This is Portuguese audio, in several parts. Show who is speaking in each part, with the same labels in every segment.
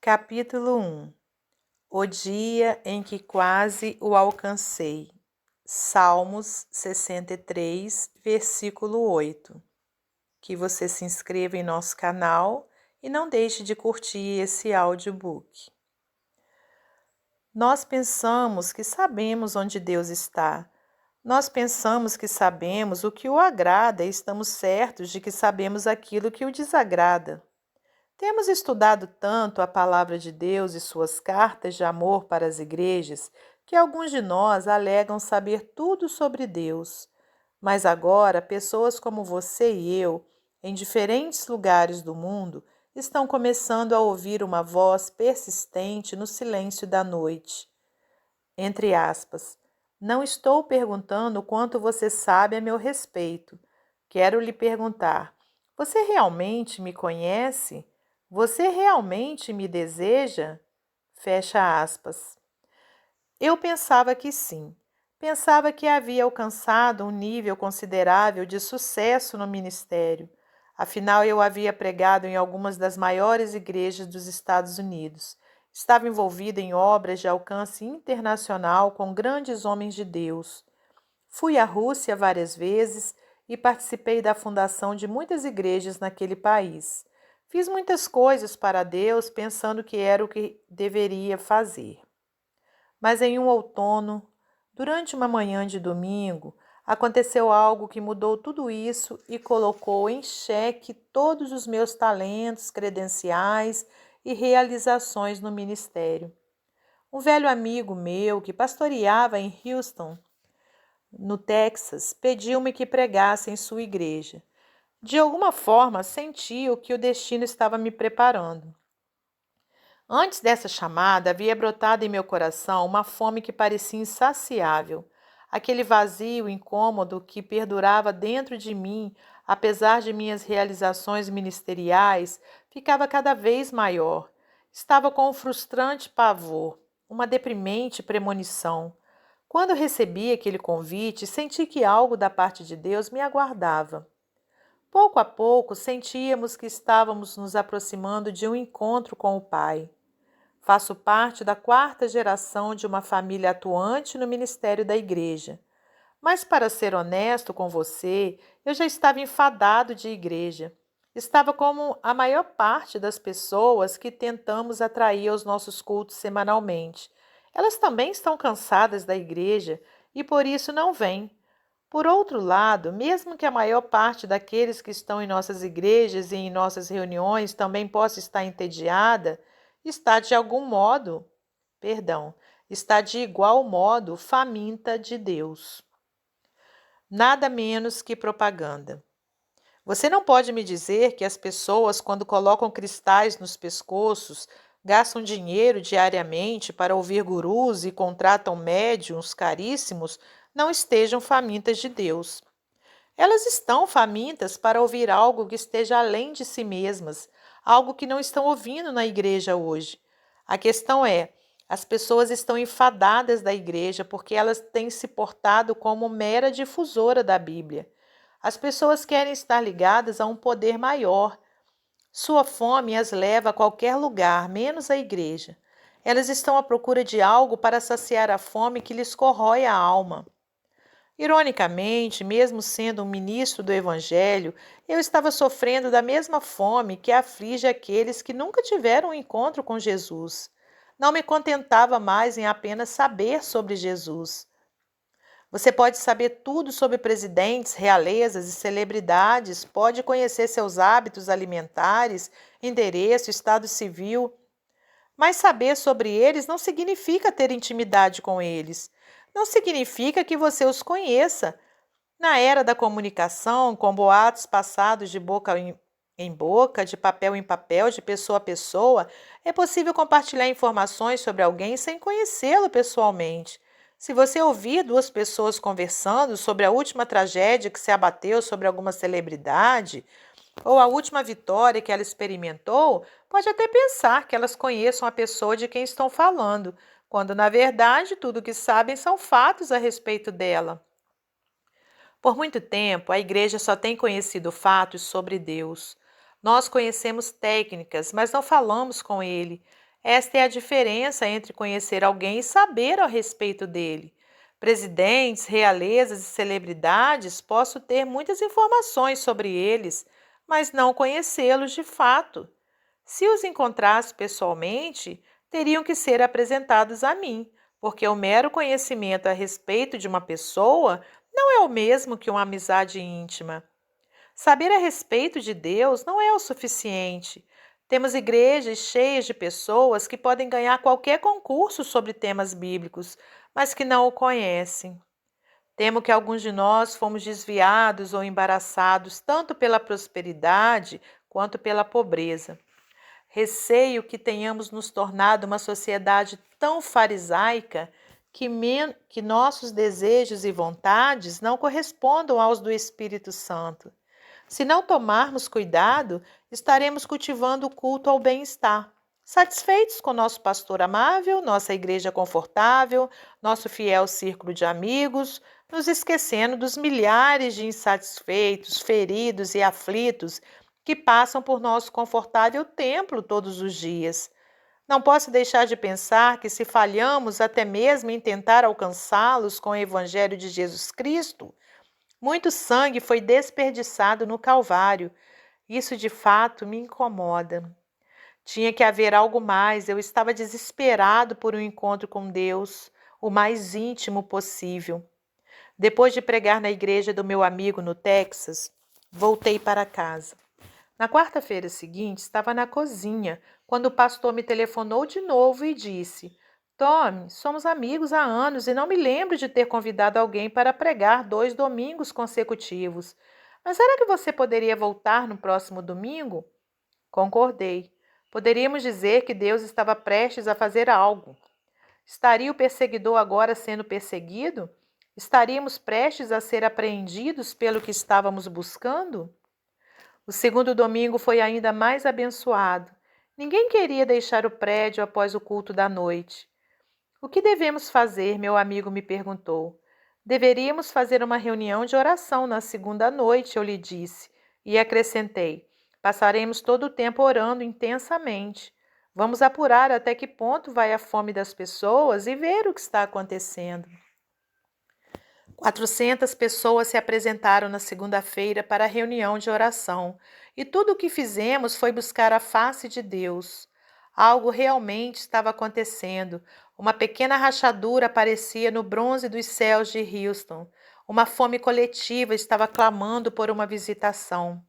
Speaker 1: Capítulo 1. O dia em que quase o alcancei. Salmos 63, versículo 8. Que você se inscreva em nosso canal e não deixe de curtir esse audiobook. Nós pensamos que sabemos onde Deus está. Nós pensamos que sabemos o que o agrada e estamos certos de que sabemos aquilo que o desagrada. Temos estudado tanto a palavra de Deus e suas cartas de amor para as igrejas que alguns de nós alegam saber tudo sobre Deus. Mas agora, pessoas como você e eu, em diferentes lugares do mundo, estão começando a ouvir uma voz persistente no silêncio da noite. Entre aspas, não estou perguntando quanto você sabe a meu respeito. Quero lhe perguntar: você realmente me conhece? Você realmente me deseja? Fecha aspas. Eu pensava que sim. Pensava que havia alcançado um nível considerável de sucesso no ministério. Afinal, eu havia pregado em algumas das maiores igrejas dos Estados Unidos. Estava envolvido em obras de alcance internacional com grandes homens de Deus. Fui à Rússia várias vezes e participei da fundação de muitas igrejas naquele país. Fiz muitas coisas para Deus pensando que era o que deveria fazer. Mas em um outono, durante uma manhã de domingo, aconteceu algo que mudou tudo isso e colocou em xeque todos os meus talentos, credenciais e realizações no ministério. Um velho amigo meu que pastoreava em Houston, no Texas, pediu-me que pregasse em sua igreja. De alguma forma, sentia que o destino estava me preparando. Antes dessa chamada, havia brotado em meu coração uma fome que parecia insaciável. Aquele vazio incômodo que perdurava dentro de mim, apesar de minhas realizações ministeriais, ficava cada vez maior. Estava com um frustrante pavor, uma deprimente premonição. Quando recebi aquele convite, senti que algo da parte de Deus me aguardava. Pouco a pouco, sentíamos que estávamos nos aproximando de um encontro com o Pai. Faço parte da quarta geração de uma família atuante no ministério da igreja. Mas, para ser honesto com você, eu já estava enfadado de igreja. Estava como a maior parte das pessoas que tentamos atrair aos nossos cultos semanalmente. Elas também estão cansadas da igreja e por isso não vêm. Por outro lado, mesmo que a maior parte daqueles que estão em nossas igrejas e em nossas reuniões também possa estar entediada, está de algum modo, está de igual modo faminta de Deus. Nada menos que propaganda. Você não pode me dizer que as pessoas, quando colocam cristais nos pescoços, gastam dinheiro diariamente para ouvir gurus e contratam médiuns caríssimos, não estejam famintas de Deus. Elas estão famintas para ouvir algo que esteja além de si mesmas, algo que não estão ouvindo na igreja hoje. A questão é, as pessoas estão enfadadas da igreja porque elas têm se portado como mera difusora da Bíblia. As pessoas querem estar ligadas a um poder maior. Sua fome as leva a qualquer lugar, menos a igreja. Elas estão à procura de algo para saciar a fome que lhes corrói a alma. Ironicamente, mesmo sendo um ministro do Evangelho, eu estava sofrendo da mesma fome que aflige aqueles que nunca tiveram um encontro com Jesus. Não me contentava mais em apenas saber sobre Jesus. Você pode saber tudo sobre presidentes, realezas e celebridades, pode conhecer seus hábitos alimentares, endereço, estado civil, mas saber sobre eles não significa ter intimidade com eles. Não significa que você os conheça. Na era da comunicação, com boatos passados de boca em boca, de papel em papel, de pessoa a pessoa, é possível compartilhar informações sobre alguém sem conhecê-lo pessoalmente. Se você ouvir duas pessoas conversando sobre a última tragédia que se abateu sobre alguma celebridade, ou a última vitória que ela experimentou, pode até pensar que elas conheçam a pessoa de quem estão falando, quando na verdade tudo o que sabem são fatos a respeito dela. Por muito tempo, a igreja só tem conhecido fatos sobre Deus. Nós conhecemos técnicas, mas não falamos com Ele. Esta é a diferença entre conhecer alguém e saber a respeito dele. Presidentes, realezas e celebridades, posso ter muitas informações sobre eles, mas não conhecê-los de fato. Se os encontrasse pessoalmente, teriam que ser apresentados a mim, porque o mero conhecimento a respeito de uma pessoa não é o mesmo que uma amizade íntima. Saber a respeito de Deus não é o suficiente. Temos igrejas cheias de pessoas que podem ganhar qualquer concurso sobre temas bíblicos, mas que não o conhecem. Temo que alguns de nós fomos desviados ou embaraçados tanto pela prosperidade quanto pela pobreza. Receio que tenhamos nos tornado uma sociedade tão farisaica que nossos desejos e vontades não correspondam aos do Espírito Santo. Se não tomarmos cuidado, estaremos cultivando o culto ao bem-estar. Satisfeitos com nosso pastor amável, nossa igreja confortável, nosso fiel círculo de amigos, nos esquecendo dos milhares de insatisfeitos, feridos e aflitos que passam por nosso confortável templo todos os dias. Não posso deixar de pensar que, se falhamos até mesmo em tentar alcançá-los com o Evangelho de Jesus Cristo, muito sangue foi desperdiçado no Calvário. Isso de fato me incomoda. Tinha que haver algo mais. Eu estava desesperado por um encontro com Deus, o mais íntimo possível. Depois de pregar na igreja do meu amigo no Texas, voltei para casa. Na quarta-feira seguinte, estava na cozinha, quando o pastor me telefonou de novo e disse: Tommy, somos amigos há anos e não me lembro de ter convidado alguém para pregar 2 domingos consecutivos. Mas será que você poderia voltar no próximo domingo? Concordei. Poderíamos dizer que Deus estava prestes a fazer algo. Estaria o perseguidor agora sendo perseguido? Estaríamos prestes a ser apreendidos pelo que estávamos buscando? O segundo domingo foi ainda mais abençoado. Ninguém queria deixar o prédio após o culto da noite. O que devemos fazer? Meu amigo me perguntou. Deveríamos fazer uma reunião de oração na segunda noite, eu lhe disse, e acrescentei. Passaremos todo o tempo orando intensamente. Vamos apurar até que ponto vai a fome das pessoas e ver o que está acontecendo. 400 pessoas se apresentaram na segunda-feira para a reunião de oração, e tudo o que fizemos foi buscar a face de Deus. Algo realmente estava acontecendo. Uma pequena rachadura aparecia no bronze dos céus de Houston. Uma fome coletiva estava clamando por uma visitação.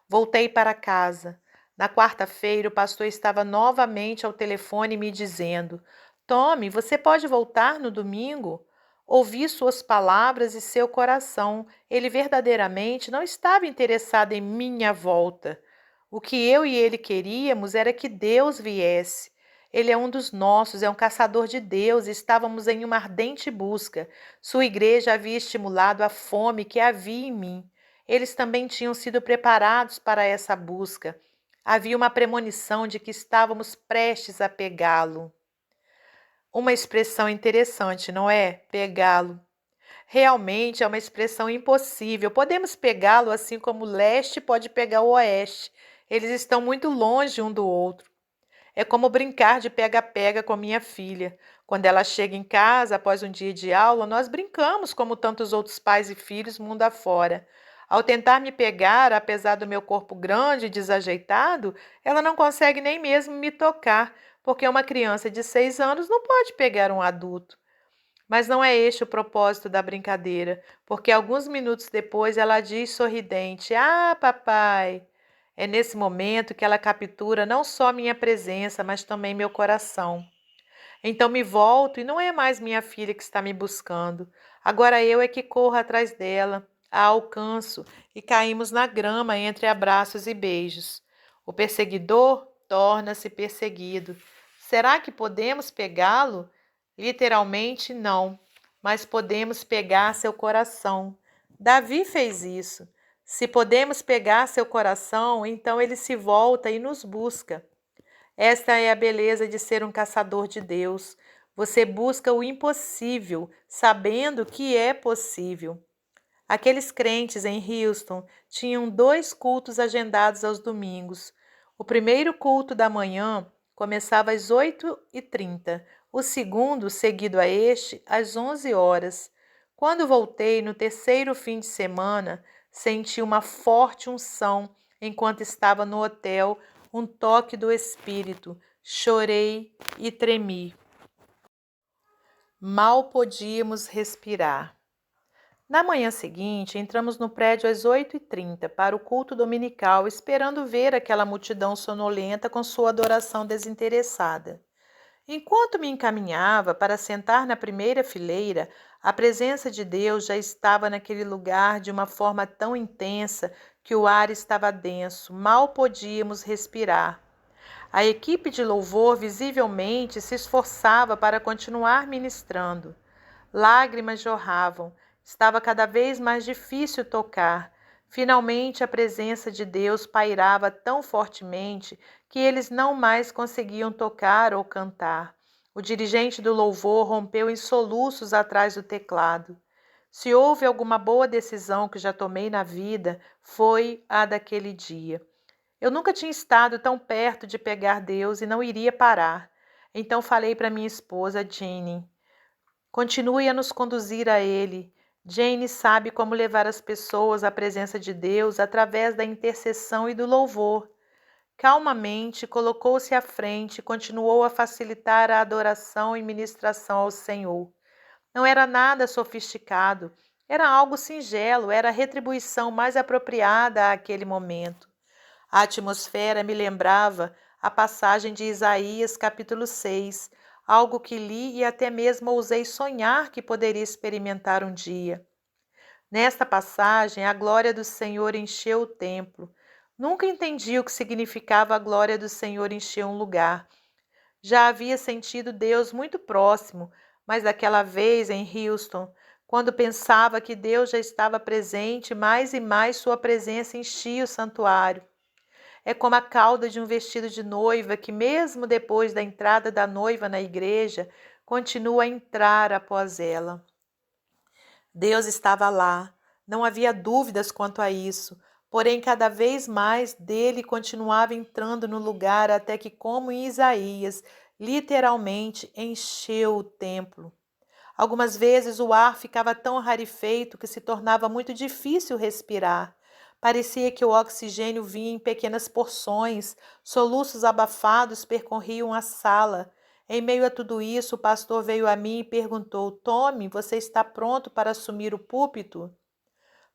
Speaker 1: Voltei para casa. Na quarta-feira, o pastor estava novamente ao telefone me dizendo: Tommy, você pode voltar no domingo? Ouvi suas palavras e seu coração. Ele verdadeiramente não estava interessado em minha volta. O que eu e ele queríamos era que Deus viesse. Ele é um dos nossos, é um caçador de Deus, e estávamos em uma ardente busca. Sua igreja havia estimulado a fome que havia em mim. Eles também tinham sido preparados para essa busca. Havia uma premonição de que estávamos prestes a pegá-lo. Uma expressão interessante, não é? Pegá-lo. Realmente é uma expressão impossível. Podemos pegá-lo assim como o leste pode pegar o oeste. Eles estão muito longe um do outro. É como brincar de pega-pega com minha filha. Quando ela chega em casa após um dia de aula, nós brincamos como tantos outros pais e filhos mundo afora. Ao tentar me pegar, apesar do meu corpo grande e desajeitado, ela não consegue nem mesmo me tocar, porque uma criança de 6 anos não pode pegar um adulto. Mas não é este o propósito da brincadeira, porque alguns minutos depois ela diz sorridente: Ah, papai! É nesse momento que ela captura não só minha presença, mas também meu coração. Então me volto e não é mais minha filha que está me buscando. Agora eu é que corro atrás dela, a alcanço e caímos na grama entre abraços e beijos. O perseguidor torna-se perseguido. Será que podemos pegá-lo? Literalmente, não, mas podemos pegar seu coração. Davi fez isso. Se podemos pegar seu coração, então ele se volta e nos busca. Esta é a beleza de ser um caçador de Deus. Você busca o impossível, sabendo que é possível. Aqueles crentes em Houston tinham 2 cultos agendados aos domingos. O primeiro culto da manhã começava às 8h30. O segundo, seguido a este, às 11 horas. Quando voltei no terceiro fim de semana, senti uma forte unção enquanto estava no hotel, um toque do Espírito. Chorei e tremi. Mal podíamos respirar. Na manhã seguinte, entramos no prédio às 8h30 para o culto dominical, esperando ver aquela multidão sonolenta com sua adoração desinteressada. Enquanto me encaminhava para sentar na primeira fileira, a presença de Deus já estava naquele lugar de uma forma tão intensa que o ar estava denso, mal podíamos respirar. A equipe de louvor visivelmente se esforçava para continuar ministrando. Lágrimas jorravam. Estava cada vez mais difícil tocar. Finalmente, a presença de Deus pairava tão fortemente que eles não mais conseguiam tocar ou cantar. O dirigente do louvor rompeu em soluços atrás do teclado. Se houve alguma boa decisão que já tomei na vida, foi a daquele dia. Eu nunca tinha estado tão perto de pegar Deus e não iria parar. Então falei para minha esposa, Jane, continue a nos conduzir a Ele. Jane sabe como levar as pessoas à presença de Deus através da intercessão e do louvor. Calmamente, colocou-se à frente e continuou a facilitar a adoração e ministração ao Senhor. Não era nada sofisticado, era algo singelo, era a retribuição mais apropriada àquele momento. A atmosfera me lembrava a passagem de Isaías, capítulo 6, algo que li e até mesmo ousei sonhar que poderia experimentar um dia. Nesta passagem, a glória do Senhor encheu o templo. Nunca entendi o que significava a glória do Senhor encher um lugar. Já havia sentido Deus muito próximo, mas daquela vez em Houston, quando pensava que Deus já estava presente, mais e mais sua presença enchia o santuário. É como a cauda de um vestido de noiva que, mesmo depois da entrada da noiva na igreja, continua a entrar após ela. Deus estava lá, não havia dúvidas quanto a isso, porém cada vez mais dele continuava entrando no lugar até que, como em Isaías, literalmente encheu o templo. Algumas vezes o ar ficava tão rarefeito que se tornava muito difícil respirar. Parecia que o oxigênio vinha em pequenas porções, soluços abafados percorriam a sala. Em meio a tudo isso, o pastor veio a mim e perguntou: Tommy, você está pronto para assumir o púlpito?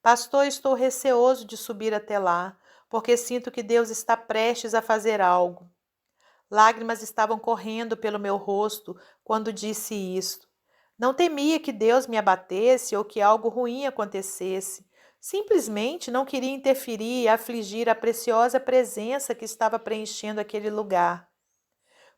Speaker 1: Pastor, estou receoso de subir até lá, porque sinto que Deus está prestes a fazer algo. Lágrimas estavam correndo pelo meu rosto quando disse isto. Não temia que Deus me abatesse ou que algo ruim acontecesse. Simplesmente não queria interferir e afligir a preciosa presença que estava preenchendo aquele lugar.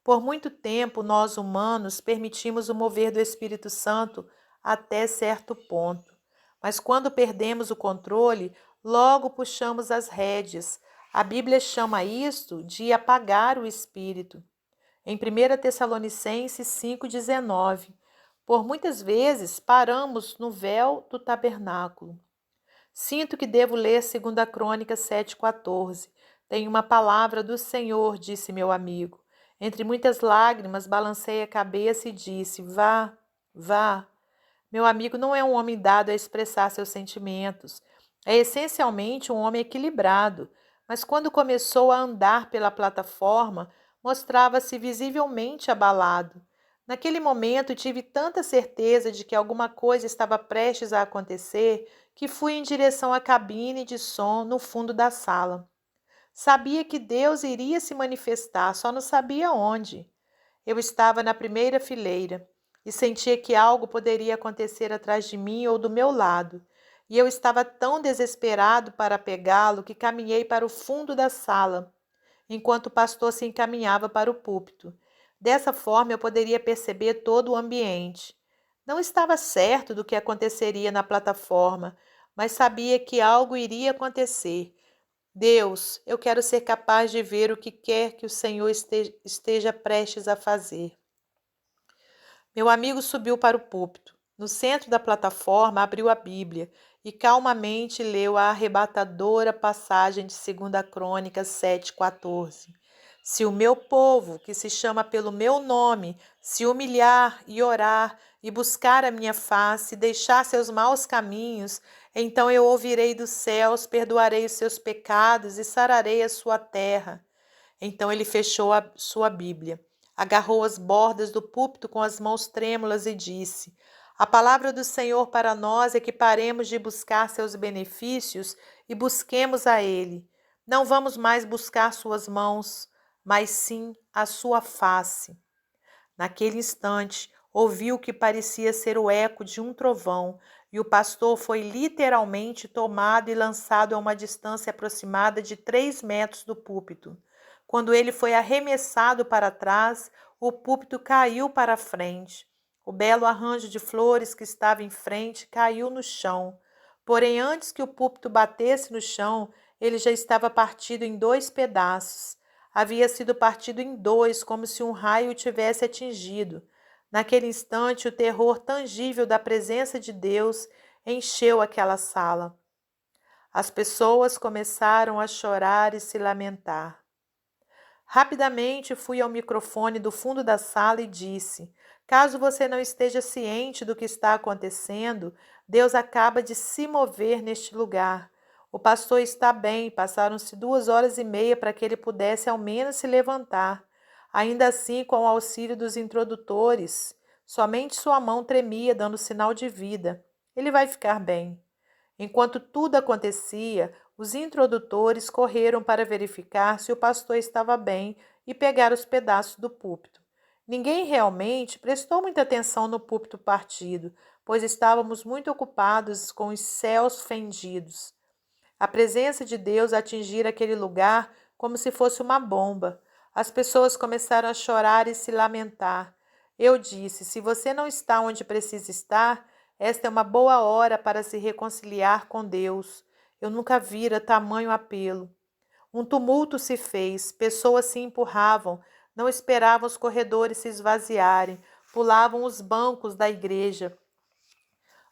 Speaker 1: Por muito tempo, nós humanos permitimos o mover do Espírito Santo até certo ponto. Mas quando perdemos o controle, logo puxamos as rédeas. A Bíblia chama isto de apagar o Espírito. Em 1 Tessalonicenses 5,19, por muitas vezes paramos no véu do tabernáculo. Sinto que devo ler 2 Crônicas 7,14. Tem uma palavra do Senhor, disse meu amigo. Entre muitas lágrimas, balancei a cabeça e disse: Vá, vá. Meu amigo não é um homem dado a expressar seus sentimentos. É essencialmente um homem equilibrado, mas quando começou a andar pela plataforma, mostrava-se visivelmente abalado. Naquele momento, tive tanta certeza de que alguma coisa estava prestes a acontecer que fui em direção à cabine de som no fundo da sala. Sabia que Deus iria se manifestar, só não sabia onde. Eu estava na primeira fileira e sentia que algo poderia acontecer atrás de mim ou do meu lado. E eu estava tão desesperado para pegá-lo que caminhei para o fundo da sala, enquanto o pastor se encaminhava para o púlpito. Dessa forma, eu poderia perceber todo o ambiente. Não estava certo do que aconteceria na plataforma, mas sabia que algo iria acontecer. Deus, eu quero ser capaz de ver o que quer que o Senhor esteja prestes a fazer. Meu amigo subiu para o púlpito. No centro da plataforma, abriu a Bíblia e calmamente leu a arrebatadora passagem de 2 Crônicas 7,14. Se o meu povo, que se chama pelo meu nome, se humilhar e orar e buscar a minha face, deixar seus maus caminhos, então eu ouvirei dos céus, perdoarei os seus pecados e sararei a sua terra. Então ele fechou a sua Bíblia, agarrou as bordas do púlpito com as mãos trêmulas e disse: A palavra do Senhor para nós é que paremos de buscar seus benefícios e busquemos a Ele. Não vamos mais buscar suas mãos, mas sim a sua face. Naquele instante, ouviu o que parecia ser o eco de um trovão, e o pastor foi literalmente tomado e lançado a uma distância aproximada de 3 metros do púlpito. Quando ele foi arremessado para trás, o púlpito caiu para a frente. O belo arranjo de flores que estava em frente caiu no chão. Porém, antes que o púlpito batesse no chão, ele já estava partido em 2 pedaços. Havia sido partido em 2, como se um raio o tivesse atingido. Naquele instante, o terror tangível da presença de Deus encheu aquela sala. As pessoas começaram a chorar e se lamentar. Rapidamente fui ao microfone do fundo da sala e disse: Caso você não esteja ciente do que está acontecendo, Deus acaba de se mover neste lugar. O pastor está bem, passaram-se 2 horas e meia para que ele pudesse ao menos se levantar. Ainda assim, com o auxílio dos introdutores, somente sua mão tremia, dando sinal de vida. Ele vai ficar bem. Enquanto tudo acontecia, os introdutores correram para verificar se o pastor estava bem e pegar os pedaços do púlpito. Ninguém realmente prestou muita atenção no púlpito partido, pois estávamos muito ocupados com os céus fendidos. A presença de Deus atingira aquele lugar como se fosse uma bomba. As pessoas começaram a chorar e se lamentar. Eu disse: se você não está onde precisa estar, esta é uma boa hora para se reconciliar com Deus. Eu nunca vira tamanho apelo. Um tumulto se fez, pessoas se empurravam, não esperavam os corredores se esvaziarem, pulavam os bancos da igreja.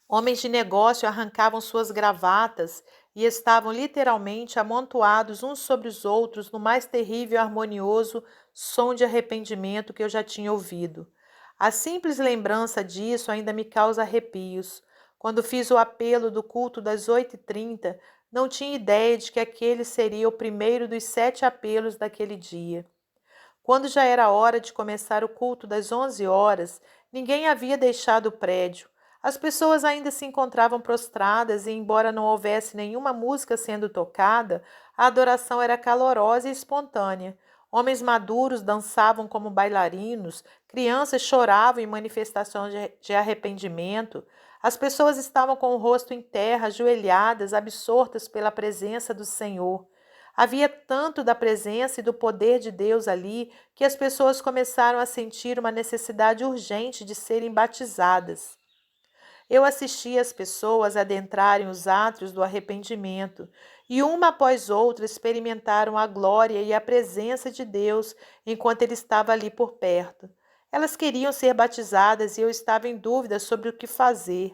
Speaker 1: Homens de negócio arrancavam suas gravatas e estavam literalmente amontoados uns sobre os outros no mais terrível e harmonioso som de arrependimento que eu já tinha ouvido. A simples lembrança disso ainda me causa arrepios. Quando fiz o apelo do culto das 8h30, não tinha ideia de que aquele seria o primeiro dos 7 apelos daquele dia. Quando já era hora de começar o culto das 11 horas, ninguém havia deixado o prédio. As pessoas ainda se encontravam prostradas e, embora não houvesse nenhuma música sendo tocada, a adoração era calorosa e espontânea. Homens maduros dançavam como bailarinos, crianças choravam em manifestações de arrependimento. As pessoas estavam com o rosto em terra, ajoelhadas, absortas pela presença do Senhor. Havia tanto da presença e do poder de Deus ali que as pessoas começaram a sentir uma necessidade urgente de serem batizadas. Eu assisti as pessoas adentrarem os átrios do arrependimento, e uma após outra experimentaram a glória e a presença de Deus enquanto ele estava ali por perto. Elas queriam ser batizadas e eu estava em dúvida sobre o que fazer.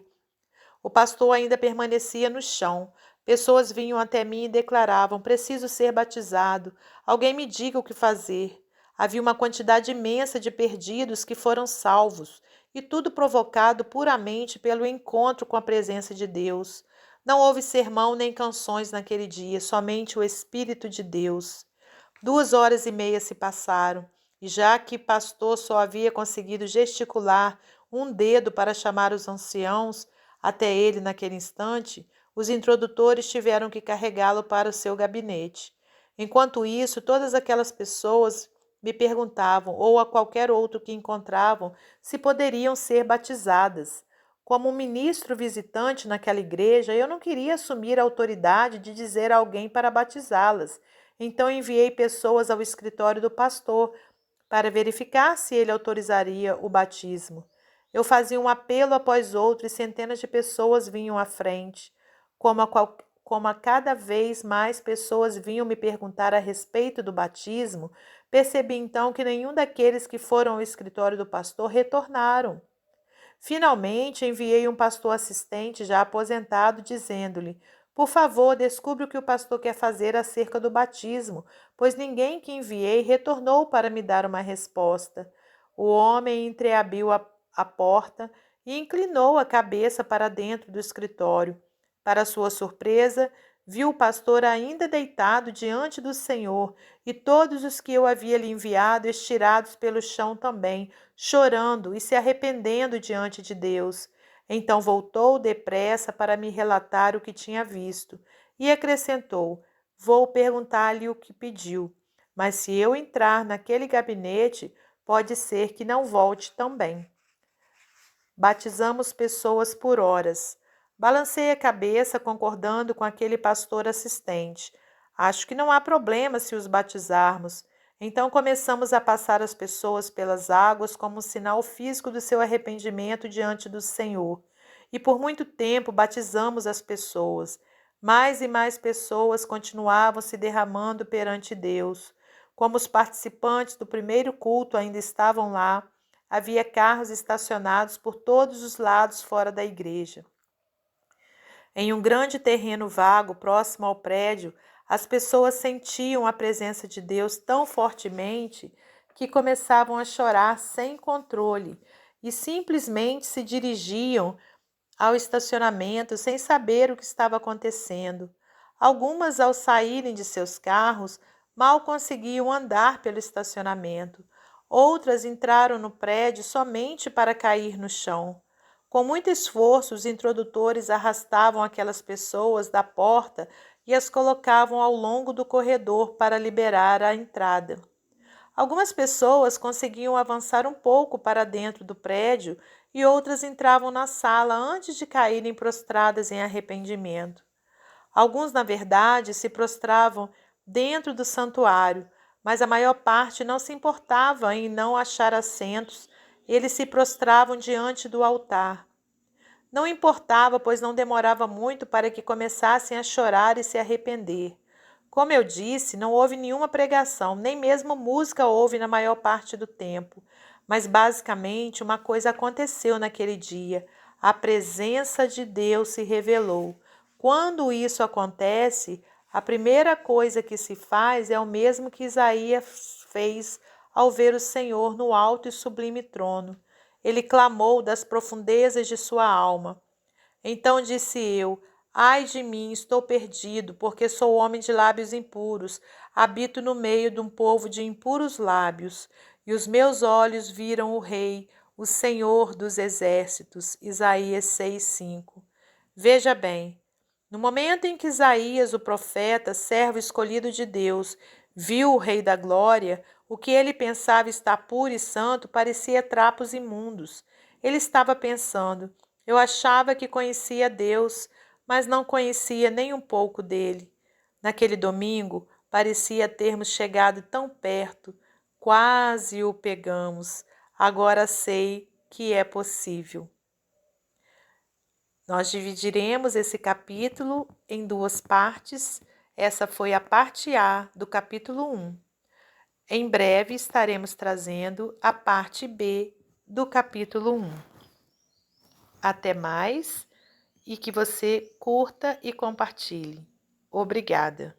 Speaker 1: O pastor ainda permanecia no chão. Pessoas vinham até mim e declaravam: preciso ser batizado. Alguém me diga o que fazer. Havia uma quantidade imensa de perdidos que foram salvos, e tudo provocado puramente pelo encontro com a presença de Deus. Não houve sermão nem canções naquele dia, somente o Espírito de Deus. 2 horas e meia se passaram, e já que o pastor só havia conseguido gesticular um dedo para chamar os anciãos até ele naquele instante, os introdutores tiveram que carregá-lo para o seu gabinete. Enquanto isso, todas aquelas pessoas me perguntavam, ou a qualquer outro que encontravam, se poderiam ser batizadas. Como um ministro visitante naquela igreja, eu não queria assumir a autoridade de dizer a alguém para batizá-las. Então enviei pessoas ao escritório do pastor para verificar se ele autorizaria o batismo. Eu fazia um apelo após outro e centenas de pessoas vinham à frente. Como a cada vez mais pessoas vinham me perguntar a respeito do batismo, percebi então que nenhum daqueles que foram ao escritório do pastor retornaram. Finalmente, enviei um pastor assistente já aposentado, dizendo-lhe: Por favor, descubra o que o pastor quer fazer acerca do batismo, pois ninguém que enviei retornou para me dar uma resposta. O homem entreabriu a porta e inclinou a cabeça para dentro do escritório. Para sua surpresa, viu o pastor ainda deitado diante do Senhor e todos os que eu havia lhe enviado estirados pelo chão também, chorando e se arrependendo diante de Deus. Então voltou depressa para me relatar o que tinha visto e acrescentou: Vou perguntar-lhe o que pediu, mas se eu entrar naquele gabinete, pode ser que não volte também. Batizamos pessoas por horas. Balancei a cabeça, concordando com aquele pastor assistente. Acho que não há problema se os batizarmos. Então começamos a passar as pessoas pelas águas como um sinal físico do seu arrependimento diante do Senhor. E por muito tempo batizamos as pessoas. Mais e mais pessoas continuavam se derramando perante Deus. Como os participantes do primeiro culto ainda estavam lá, havia carros estacionados por todos os lados fora da igreja. Em um grande terreno vago próximo ao prédio, as pessoas sentiam a presença de Deus tão fortemente que começavam a chorar sem controle e simplesmente se dirigiam ao estacionamento sem saber o que estava acontecendo. Algumas, ao saírem de seus carros, mal conseguiam andar pelo estacionamento. Outras entraram no prédio somente para cair no chão. Com muito esforço, os introdutores arrastavam aquelas pessoas da porta e as colocavam ao longo do corredor para liberar a entrada. Algumas pessoas conseguiam avançar um pouco para dentro do prédio e outras entravam na sala antes de caírem prostradas em arrependimento. Alguns, na verdade, se prostravam dentro do santuário, mas a maior parte não se importava em não achar assentos, eles se prostravam diante do altar. Não importava, pois não demorava muito para que começassem a chorar e se arrepender. Como eu disse, não houve nenhuma pregação, nem mesmo música houve na maior parte do tempo. Mas basicamente uma coisa aconteceu naquele dia. A presença de Deus se revelou. Quando isso acontece, a primeira coisa que se faz é o mesmo que Isaías fez ao ver o Senhor no alto e sublime trono. Ele clamou das profundezas de sua alma. Então disse eu: Ai de mim, estou perdido, porque sou homem de lábios impuros, habito no meio de um povo de impuros lábios, e os meus olhos viram o Rei, o Senhor dos exércitos. Isaías 6:5. Veja bem, no momento em que Isaías, o profeta, servo escolhido de Deus, viu o Rei da Glória, o que ele pensava estar puro e santo parecia trapos imundos. Ele estava pensando: eu achava que conhecia Deus, mas não conhecia nem um pouco dele. Naquele domingo, parecia termos chegado tão perto, quase o pegamos. Agora sei que é possível. Nós dividiremos esse capítulo em duas partes. Essa foi a parte A do capítulo 1. Em breve estaremos trazendo a parte B do capítulo 1. Até mais e que você curta e compartilhe. Obrigada.